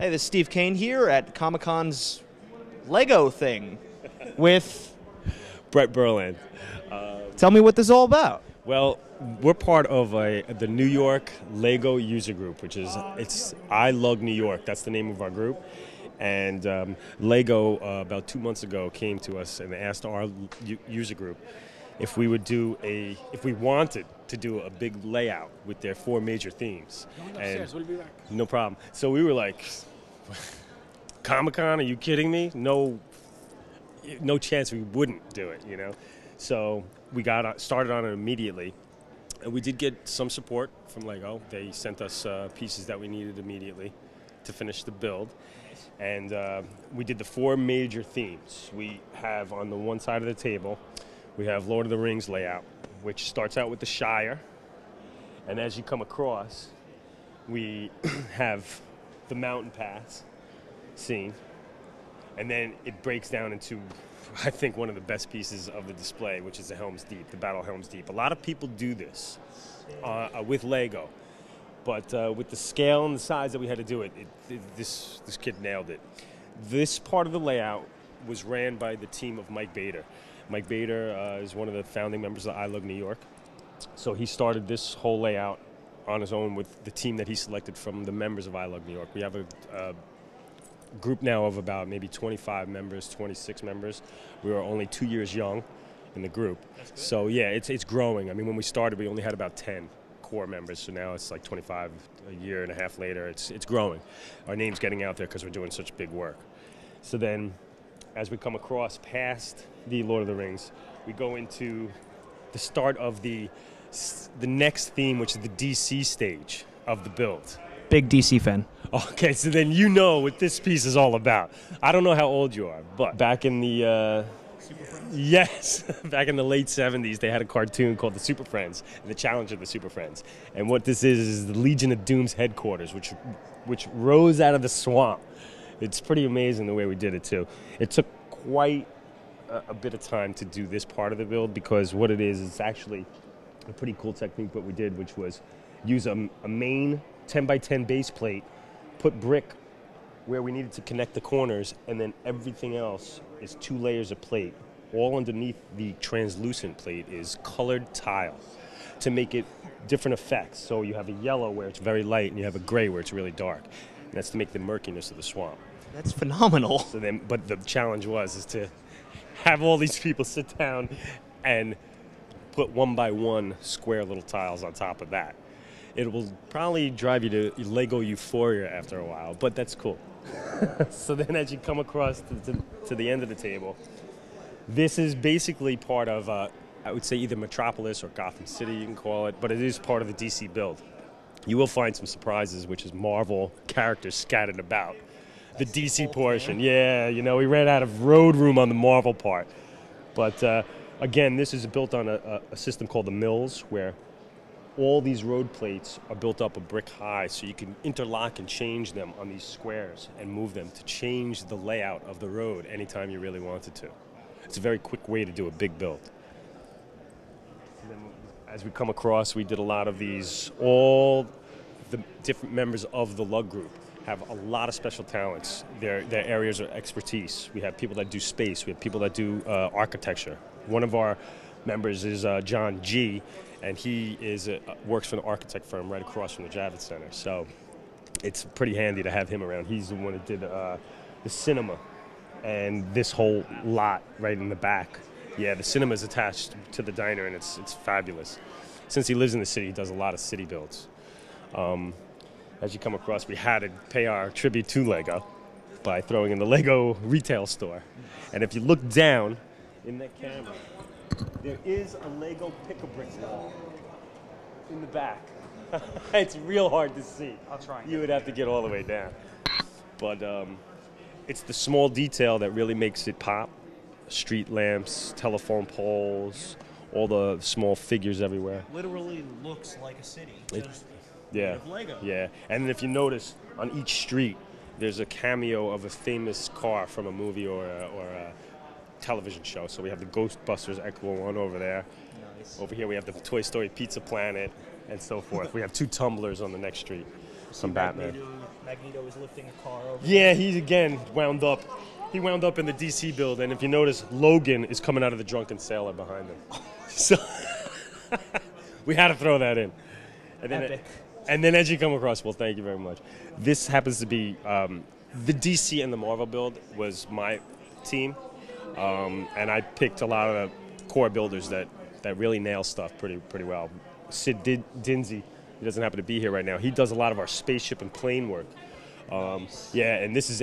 Hey, this is Steve Kain here at Comic-Con's Lego thing with... Brett Berland. Tell me what this is all about. Well, we're part of the New York Lego user group, which is I Love New York. That's the name of our group. And Lego about 2 months ago came to us and asked our user group if we wanted to do a big layout with their 4 major themes. We'll be back. No problem. So we were like, Comic-Con, are you kidding me? No chance we wouldn't do it, you know? So we got started on it immediately. And we did get some support from Lego. They sent us pieces that we needed immediately to finish the build. And we did the 4 major themes. We have on the one side of the table, we have Lord of the Rings layout, which starts out with the Shire. And as you come across, we have the mountain pass scene. And then it breaks down into, I think, one of the best pieces of the display, which is the Helm's Deep, the Battle of Helm's Deep. A lot of people do this with Lego. But with the scale and the size that we had to do it, this kid nailed it. This part of the layout was ran by the team of Mike Bader. Mike Bader is one of the founding members of I Love New York. So he started this whole layout on his own with the team that he selected from the members of I Love New York. We have a group now of about maybe 25 members, 26 members. We were only 2 years young in the group. So yeah, it's growing. I mean, when we started, we only had about 10 core members, so now it's like 25 a year and a half later. It's growing. Our name's getting out there because we're doing such big work. So then, as we come across past the Lord of the Rings, we go into the start of the next theme, which is the DC stage of the build. Big DC fan. Okay, so then you know what this piece is all about. I don't know how old you are, but back in the yes, back in the late 70s, they had a cartoon called the Super Friends, the Challenge of the Super Friends. And what this is the Legion of Doom's headquarters, which rose out of the swamp. It's pretty amazing the way we did it too. It took quite a bit of time to do this part of the build because what it is, it's actually a pretty cool technique what we did, which was use a main 10 by 10 base plate, put brick where we needed to connect the corners, and then everything else is 2 layers of plate. All underneath the translucent plate is colored tile to make it different effects. So you have a yellow where it's very light, and you have a gray where it's really dark. And that's to make the murkiness of the swamp. That's phenomenal. So then, but the challenge is to have all these people sit down and put 1 by 1 square little tiles on top of that. It will probably drive you to Lego euphoria after a while, but that's cool. So then as you come across to the end of the table, this is basically part of, I would say, either Metropolis or Gotham City, you can call it, but it is part of the DC build. You will find some surprises, which is Marvel characters scattered about. The DC portion, yeah, you know, we ran out of road room on the Marvel part. But again, this is built on a system called the Mills, where all these road plates are built up a brick high, so you can interlock and change them on these squares and move them to change the layout of the road anytime you really wanted to. It's a very quick way to do a big build. And then as we come across, we did a lot of these. All the different members of the Lug group have a lot of special talents. Their areas of expertise. We have people that do space. We have people that do architecture. One of our members is John G., and he works for an architect firm right across from the Javits Center. So it's pretty handy to have him around. He's the one that did the cinema and this whole lot right in the back. Yeah, the cinema is attached to the diner, and it's fabulous. Since he lives in the city, he does a lot of city builds. As you come across, we had to pay our tribute to Lego by throwing in the Lego retail store. And if you look down in that camera, there is a Lego pick-a-brick wall in the back. It's real hard to see. I'll try. You would have to get all the way down. But it's the small detail that really makes it pop. Street lamps, telephone poles, all the small figures everywhere. Literally looks like a city. Yeah. Lego. Yeah. And if you notice, on each street, there's a cameo of a famous car from a movie or a television show. So we have the Ghostbusters Echo one over there. Nice. Over here we have the Toy Story Pizza Planet and so forth. We have 2 tumblers on the next street. some Batman. Magneto is lifting a car over. Yeah, he's again wound up. He wound up in the DC build, and if you notice, Logan is coming out of the drunken sailor behind him. So we had to throw that in. And then, Epic. and then as you come across, well, thank you very much. This happens to be the DC and the Marvel build was my team, and I picked a lot of the core builders that really nail stuff pretty well. Sid Dinsey, he doesn't happen to be here right now. He does a lot of our spaceship and plane work. Yeah, and this is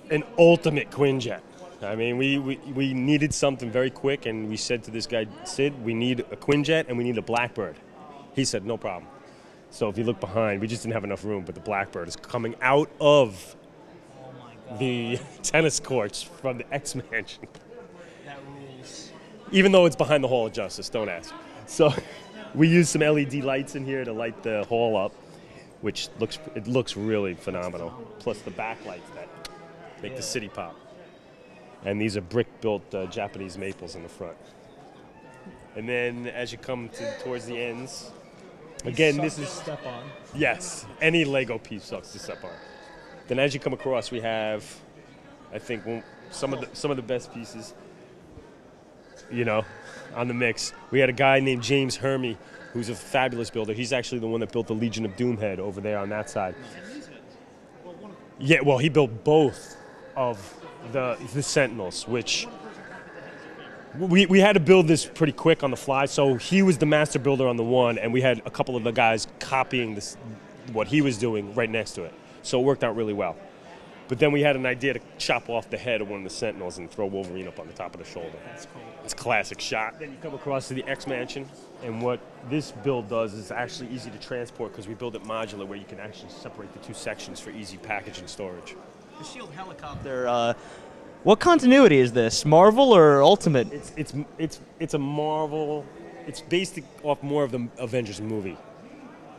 an ultimate Quinjet. I mean, we needed something very quick, and we said to this guy, Sid, we need a Quinjet and we need a Blackbird. He said, no problem. So if you look behind, we just didn't have enough room, but the Blackbird is coming out of the tennis courts from the X-Mansion. That rules. Even though it's behind the Hall of Justice, don't ask. So we used some LED lights in here to light the hall up, which looks really phenomenal. Plus the backlights that make the city pop. And these are brick-built Japanese maples in the front. And then as you come towards the ends, again, this is step on. Yes, any Lego piece sucks to step on. Then as you come across, we have, I think, some of the best pieces, you know, on the mix. We had a guy named James Hermey, who's a fabulous builder. He's actually the one that built the Legion of Doom head over there on that side. Yeah, well, he built both of the Sentinels, which we had to build this pretty quick on the fly. So he was the master builder on the one, and we had a couple of the guys copying what he was doing right next to it. So it worked out really well. But then we had an idea to chop off the head of one of the Sentinels and throw Wolverine up on the top of the shoulder. That's cool. It's a classic shot. Then you come across to the X-Mansion, and what this build does is actually easy to transport because we build it modular where you can actually separate the two sections for easy package and storage. The Shield helicopter. What continuity is this? Marvel or Ultimate? It's a Marvel. It's based off more of the Avengers movie.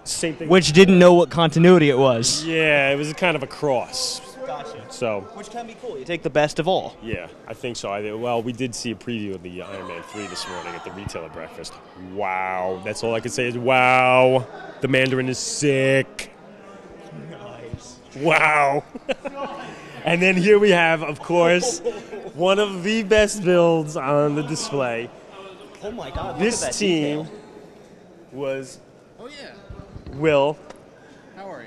Same thing. Which didn't know what continuity it was. Yeah, it was kind of a cross. Gotcha. So. Which can be cool. You take the best of all. Yeah, I think so. Well, we did see a preview of the Iron Man 3 this morning at the retailer breakfast. Wow. That's all I can say is wow. The Mandarin is sick. Nice. Wow. And then here we have, of course, one of the best builds on the display. Oh my God! This look at that team detail. was Oh yeah. Will. How are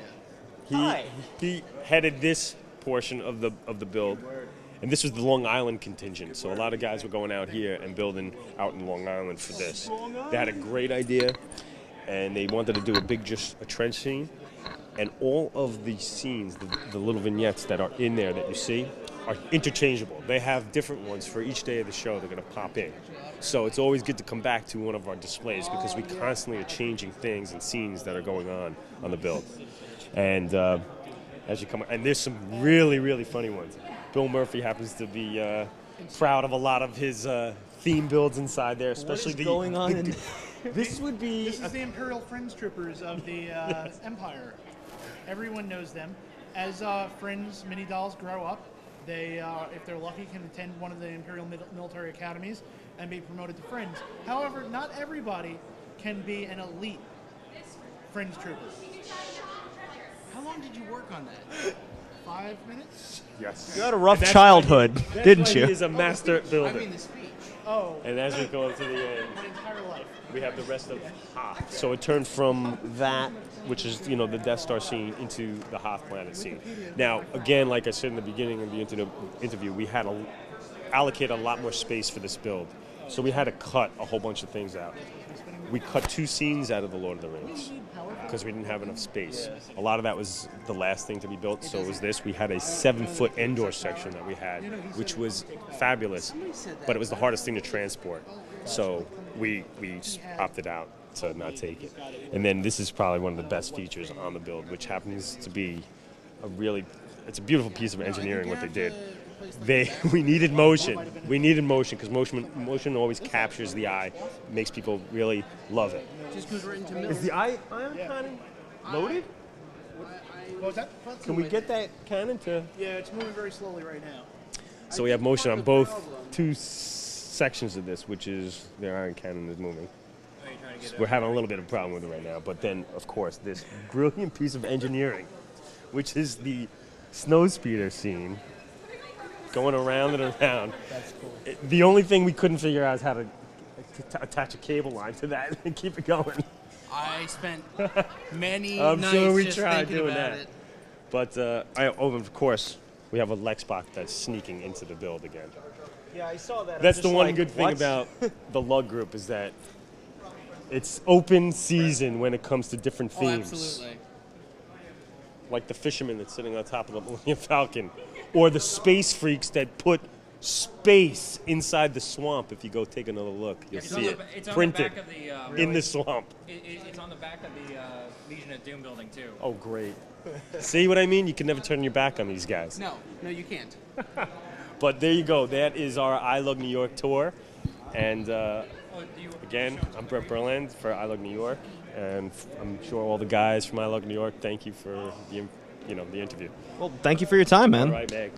you? He headed this portion of the build, and this was the Long Island contingent. So a lot of guys were going out here and building out in Long Island for this. They had a great idea, and they wanted to do a trench scene. And all of the scenes, the little vignettes that are in there that you see, are interchangeable. They have different ones for each day of the show they're going to pop in. So it's always good to come back to one of our displays because we constantly are changing things and scenes that are going on the build. And as you come, and there's some really, really funny ones. Bill Murphy happens to be proud of a lot of his theme builds inside there, especially what is going on. This would be. This is the Imperial Friends Troopers of the Empire. Everyone knows them. As Friends mini dolls grow up, they, if they're lucky, can attend one of the Imperial military academies and be promoted to Friends. However, not everybody can be an elite Friends Trooper. How long did you work on that? 5 minutes? Yes. You had a rough childhood, didn't you? He is a master builder. I mean the speech. Oh. And as we go into the end, My entire life. we have the rest of Hoth. So it turned from that, which is, the Death Star scene, into the Hoth planet scene. Now, again, like I said in the beginning of the interview, we had to allocate a lot more space for this build. So we had to cut a whole bunch of things out. We cut 2 scenes out of the Lord of the Rings because we didn't have enough space. A lot of that was the last thing to be built, so it was this. We had a 7-foot Endor section that we had, which was fabulous, but it was the hardest thing to transport. So we opted out to not take it. And then this is probably one of the best features on the build, which happens to be it's a beautiful piece of engineering what they did. We needed motion. We needed motion because motion always captures the eye, makes people really love it. Just because we're into Is the ion cannon loaded? What was that? Can we get that cannon to? Yeah, it's moving very slowly right now. So we have motion on both 2 sections of this, which is the iron cannon is moving. Are you trying we're having a little bit of a problem with it right now. But then, of course, this brilliant piece of engineering, which is the snow speeder scene, going around and around. That's cool. The only thing we couldn't figure out is how to attach a cable line to that and keep it going. I spent many I'm nights sure we just tried thinking doing about that. it. But, of course, we have a Lexbot that's sneaking into the build again. Yeah, I saw that. That's the one good thing about the Lug Group is that it's open season when it comes to different Oh, themes. absolutely. Like the fisherman that's sitting on top of the Millennium Falcon, or the space freaks that put space inside the swamp. If you go take another look, you'll It's see on it it's on printed the back of in the swamp. it's on the back of the Legion of Doom building too. Oh, great. See what I mean? You can never turn your back on these guys. No, you can't. But there you go. That is our I Love New York tour. And again, I'm Brett Berland for I Love New York. And I'm sure all the guys from I Love New York, thank you for the interview. Well, thank you for your time, man. All right, Meg.